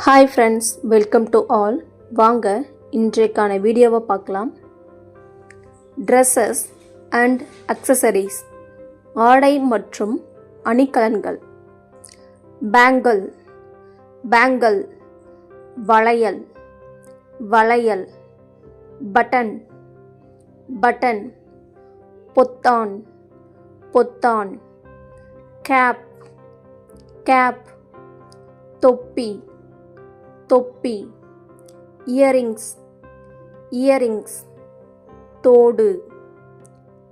Hi friends, welcome to all. வாங்க இன்றைக்கான வீடியோவை பார்க்கலாம். ட்ரெஸ்ஸஸ் அண்ட் அக்சசரிஸ், ஆடை மற்றும் அணிகலன்கள். பேங்கிள், பேங்கிள், வளையல், வளையல். பட்டன், பட்டன், பொத்தான், பொத்தான். கேப், கேப், தொப்பி, தொப்பி. இயரிங்ஸ், இயரிங்ஸ், தோடு,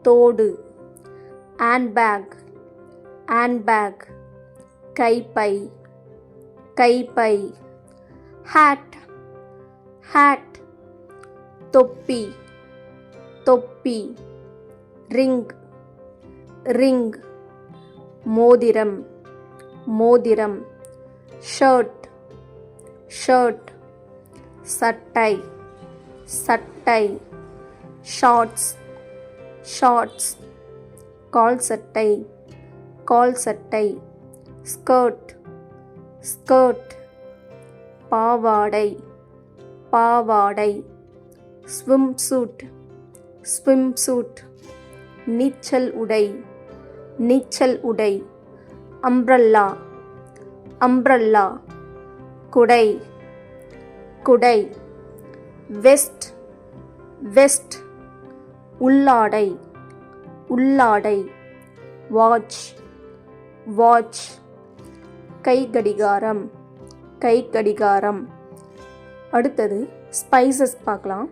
தோடு. ஹேண்ட்பேக், ஹேண்ட்பேக், கைப்பை, கைப்பை. ஹேட், ஹேட், தொப்பி, தொப்பி. ரிங், ரிங், மோதிரம், மோதிரம். ஷர்ட், ஷர்ட், சட்டை, சட்டை. ஷார்ட்ஸ், ஷார்ட்ஸ், கால் சட்டை, கால் சட்டை. ஸ்கர்ட், ஸ்கர்ட், பாவாடை, பாவாடை. ஸ்விம் சூட், ஸ்விம் சூட், நீச்சல் உடை, நீச்சல் உடை. அம்ப்ரல்லா, அம்ப்ரல்லா, குடை, குடை. வெஸ்ட், வெஸ்ட், உள்ளாடை, உள்ளாடை. வாட்ச், வாட்ச், கைக்கடிகாரம், கைக்கடிகாரம். அடுத்தது ஸ்பைசஸ் பார்க்கலாம்.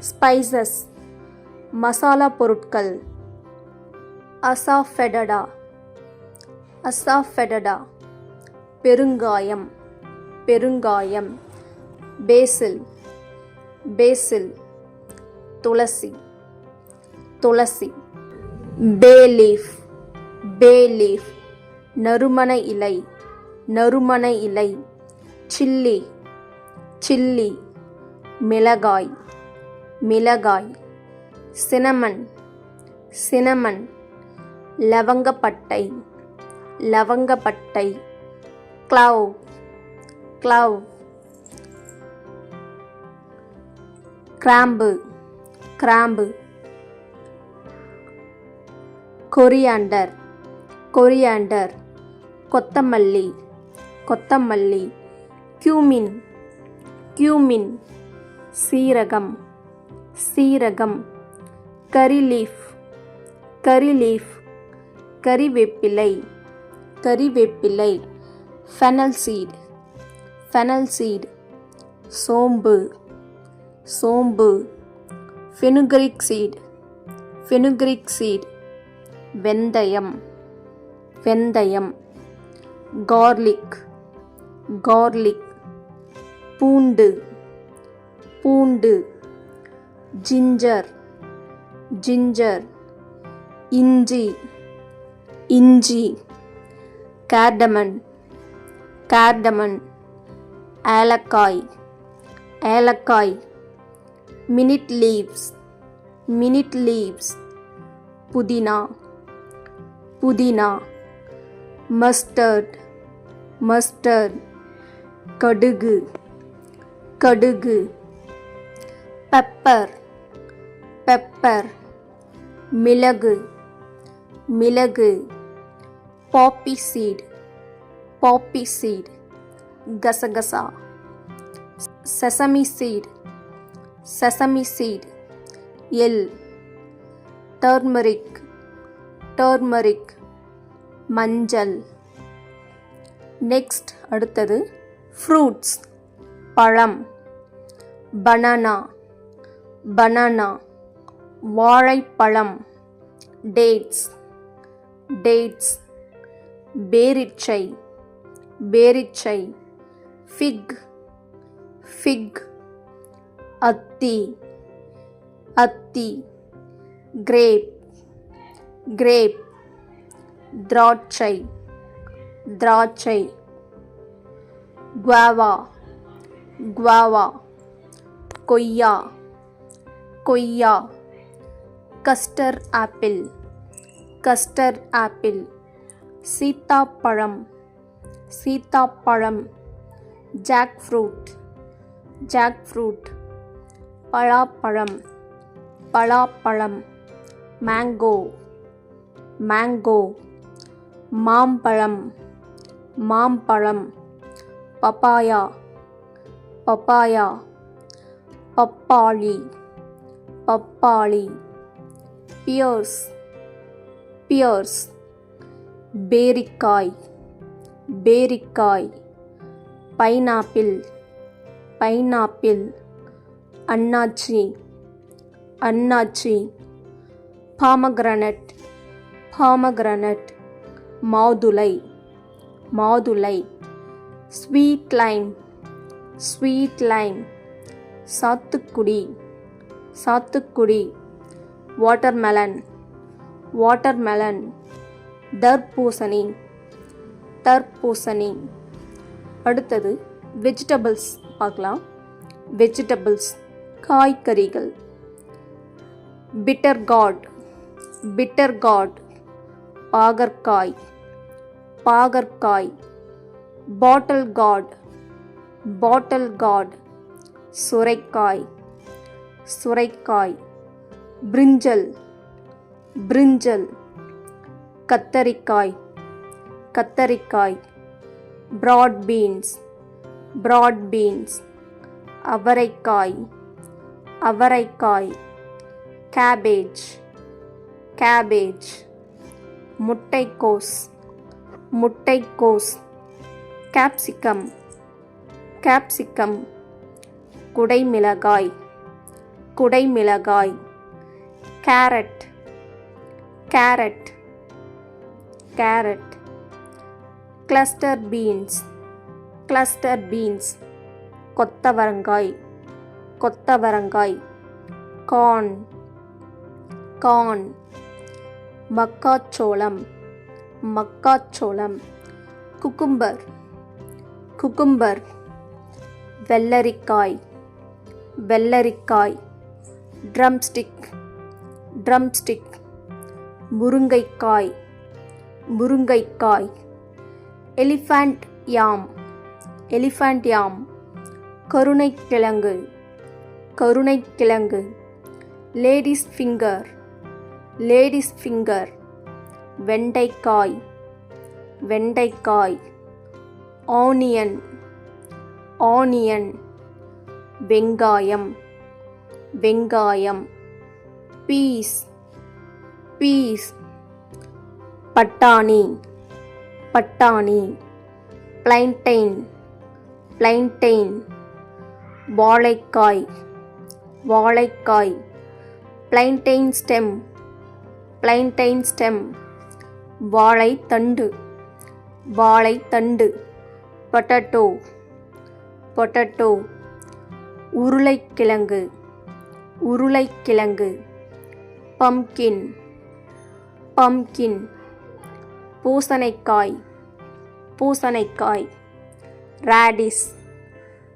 ஸ்பைசஸ், மசாலா பொருட்கள். அசாஃபெடடா, அசாஃபெடடா, பெருங்காயம், பெருங்காயம். பேசில், பேசில், துளசி, துளசி. பே லீஃப், பே லீஃப், நறுமண இலை, நறுமண இலை. சில்லி, சில்லி, மிளகாய், மிளகாய். சினமன், சினமன், லவங்கப்பட்டை, லவங்கப்பட்டை. க்ளவ், க்ளவ், கிராம்பு, கிராம்பு. கொரியாண்டர், கொரியாண்டர், கொத்தமல்லி, கொத்தமல்லி. கியூமின், கியூமின், சீரகம், சீரகம். கரி லீஃப், கரி லீஃப், கறிவேப்பிலை, கறிவேப்பிலை. ஃபெனல் சீட், ஃபெனல் சீட், சோம்பு, சோம்பு. ஃபெனுக்ரிக் சீட், ஃபெனுக்ரிக் சீட், வெந்தயம், வெந்தயம். கார்லிக், கார்லிக், பூண்டு, பூண்டு. ஜிஞ்சர், ஜிஞ்சர், இஞ்சி, இஞ்சி. கார்டமன், கார்டமன், ஏலக்காய், ஏலக்காய். மினிட் லீவ்ஸ், மினிட் லீவ்ஸ், புதினா, புதினா. மஸ்டர்ட், மஸ்டர்ட், கடுகு, கடுகு. பெப்பர், பெப்பர், மிளகு, மிளகு. பாப்பி சீட், பாப்பி சீட், கசகசா. செசமி சீட், செசமி சீட், எள். டர்மரிக், டர்மரிக், மஞ்சள். நெக்ஸ்ட் அடுத்தது ஃப்ரூட்ஸ், பழம். பனானா, பனானா, வாழைப்பழம். டேட்ஸ், டேட்ஸ், பேரிச்சை, பேரிச்சை. ஃபிக், ஃபிக், அத்தி, அத்தி. கிரேப், கிரேப், திராட்சை, திராட்சை. குவாவா, குவாவா, கொய்யா, கொய்யா. கஸ்டர் ஆப்பிள், கஸ்டர் ஆப்பிள். சீத்தாப்பழம், சீத்தாப்பழம். jackfruit, jackfruit. பலாப்பழம், பலாப்பழம். mango, mango. மாம்பழம், மாம்பழம். papaya, papaya. பப்பாளி, பப்பாளி. pears, pears. பேரிக்காய், பேரிக்காய். Pineapple, pineapple. அன்னாச்சி, அன்னாச்சி. pomegranate, pomegranate. மாதுளை, மாதுளை. Sweet lime, sweet lime. சாத்துக்குடி, சாத்துக்குடி. Watermelon, watermelon. தர்பூசணி, தர்பூசணி. அடுத்தது வெஜிடபிள்ஸ் பார்க்கலாம். வெஜிடபிள்ஸ், காய்கறிகள். Bitter gourd, bitter gourd. பாகற்காய், பாகற்காய். Bottle gourd, bottle gourd. சுரைக்காய், சுரைக்காய். Brinjal, brinjal. கத்தரிக்காய், கத்தரிக்காய். Broad beans, broad beans. அவரைக்காய், அவரைக்காய். Cabbage, cabbage. முட்டைக்கோஸ், முட்டைக்கோஸ். Capsicum, capsicum. குடைமிளகாய், குடைமிளகாய். Carrot, carrot, carrot. Cluster beans, cluster beans. கொத்தவரங்காய், கொத்தவரங்காய். Corn, corn. மக்காச்சோளம், மக்காச்சோளம். Cucumber, cucumber. வெள்ளரிக்காய், வெள்ளரிக்காய். Drumstick, drumstick. முருங்கைக்காய், முருங்கைக்காய். Elephant yam, elephant yam. கருணைக்கிழங்கு, கருணைக்கிழங்கு. Ladies finger, ladies finger. வெண்டைக்காய், வெண்டைக்காய். Onion, onion. வெங்காயம், வெங்காயம். Peas, peas. பட்டாணி, பட்டாணி. Plantain, plantain. வாழைக்காய், வாழைக்காய். Plantain stem, plantain stem. வாழைத்தண்டு, வாழைத்தண்டு. Potato, potato. உருளைக்கிழங்கு, உருளைக்கிழங்கு. Pumpkin, pumpkin. பூசணிக்காய், பூசணிக்காய். Radish,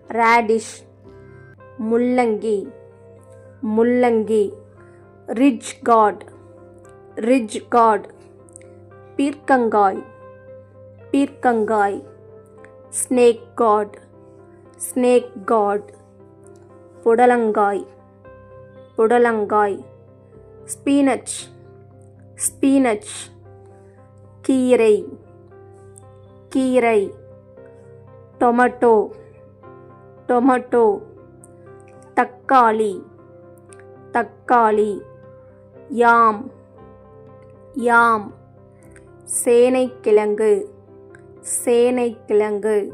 radish. முள்ளங்கி, முள்ளங்கி. Ridge gourd, ridge gourd. பீர்க்கங்காய், பீர்க்கங்காய். Snake gourd, snake gourd. புடலங்காய், புடலங்காய். Spinach, spinach. கீரை, கீரை. Tomato, tomato. தக்காளி, தக்காளி. யாம், யாம். சேனைக்கிழங்கு, சேனைக்கிழங்கு.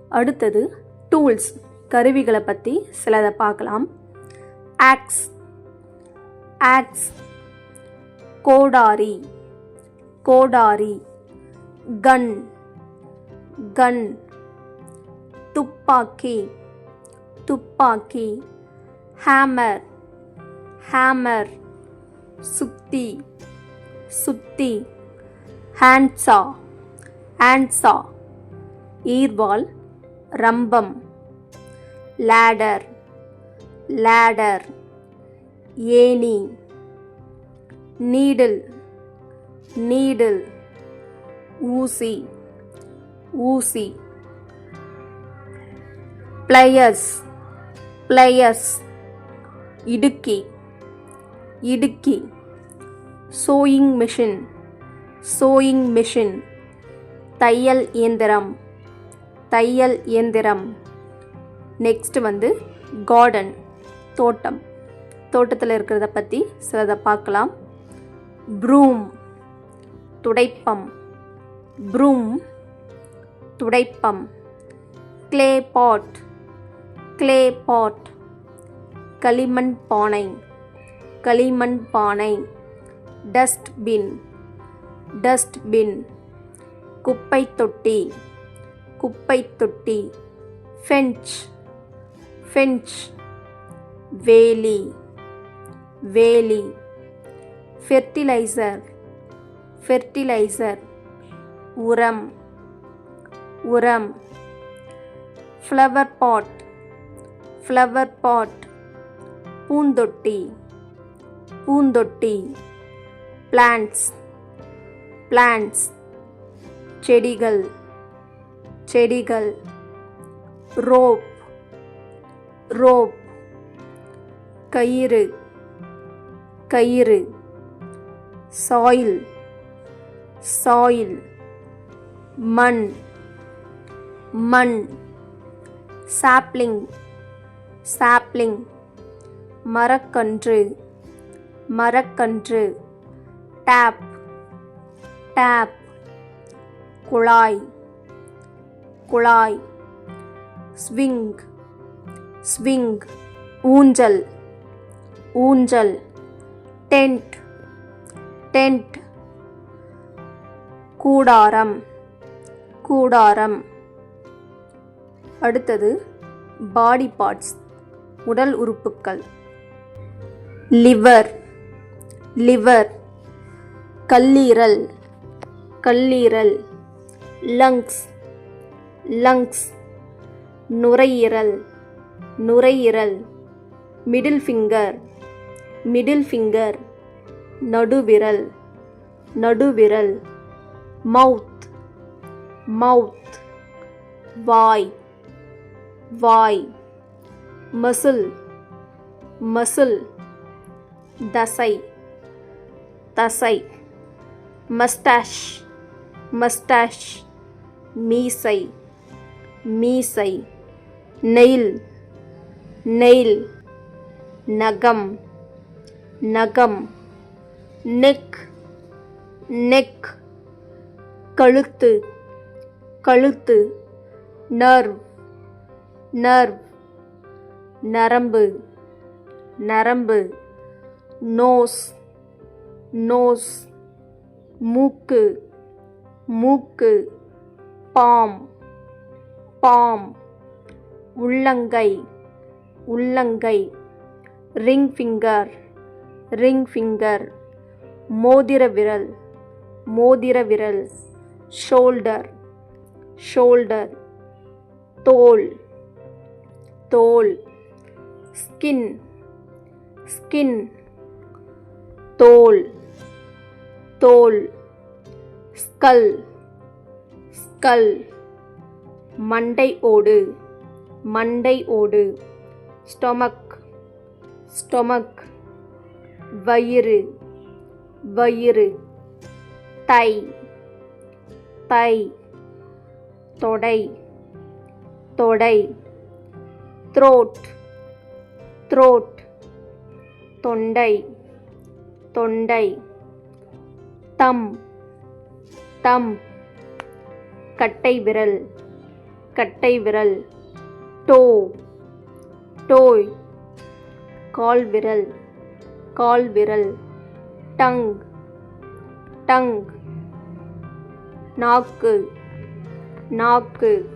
அடுத்தது டூல்ஸ், கருவிகளை பற்றி சிலதை பார்க்கலாம். Axe, axe. கோடாரி, கோடாரி. Gun, gun. துப்பாக்கி, துப்பாக்கி. Hammer, hammer. சுத்தி, சுத்தி. Handsaw, handsaw. ஈர்வாள், ரம்பம். Ladder, ladder. ஏணி. Needle, needle. ஊசி, ஊசி. பிளையர்ஸ் பிளையர்ஸ் இடுக்கி இடுக்கி sewing machine sewing machine தையல் இயந்திரம் தையல் இயந்திரம். நெக்ஸ்ட் வந்து கார்டன் தோட்டம். தோட்டத்தில் இருக்கிறத பற்றி சிலதை பார்க்கலாம். ப்ரூம் துடைப்பம் ப்ரூம் துடைப்பம். கிளே பாட் கிளே பாட் களிமண் பானை களிமண் பானை. டஸ்ட்பின் டஸ்ட்பின் குப்பை தொட்டி குப்பை தொட்டி. ஃபென்ச் ஃபென்ச் வேலி வேலி. ஃபெர்டிலைசர் ஃபெர்டிலைசர் உரம் உரம். ஃப்ளவர் பாட் ஃப்ளவர் பாட் பூந்தொட்டி பூந்தொட்டி. பிளான்ட்ஸ் பிளான்ட்ஸ் செடிகள் செடிகள். ரோப் ரோப் கயிறு கயிறு. சாயில் சாயில் மண் மண். சாப்லிங் சாப்லிங் மரக்கன்று மரக்கன்று. டேப் டேப் குழாய் குழாய். ஸ்விங் ஸ்விங் ஊஞ்சல் ஊஞ்சல். டென்ட் டென்ட் கூடாரம் கூடாரம். அடுத்தது பாடி பார்ட்ஸ் உடல் உறுப்புக்கள். லிவர் லிவர் கல்லீரல் கல்லீரல். லங்ஸ் லங்ஸ் நுரையீரல் நுரையீரல். மிடில் ஃபிங்கர் மிடில் ஃபிங்கர் நடுவிரல் நடுவிரல். மவுத் மவுத் வாய் வாய். மசில் மசில் தசை தசை. மஸ்டாஷ் மஸ்டாஷ் மீசை மீசை. நெயில் நெயில் நகம் நகம். நெக் நெக் கழுத்து கழுத்து. நர்வ் நர்வ் நரம்பு நரம்பு. நோஸ் நோஸ் மூக்கு மூக்கு. பாம் பாம் உள்ளங்கை உள்ளங்கை. Ring finger ring finger. மோதிர விரல் மோதிர விரல். Shoulder shoulder. தோல் தோல். ஸ்கின் ஸ்கின் தோல் தோல். ஸ்கல் ஸ்கல் மண்டை ஓடு மண்டை ஓடு. ஸ்டொமக் ஸ்டொமக் வயிறு வயிறு. தை தை தொடை தொடை. த்ரோட் த்ரோட் தொண்டை தொண்டை. தம் தம் கட்டை விரல் கட்டை விரல். டோ டோய் கால் விரல் கால் விரல். டங் டங் நாக்கு நாக்கு.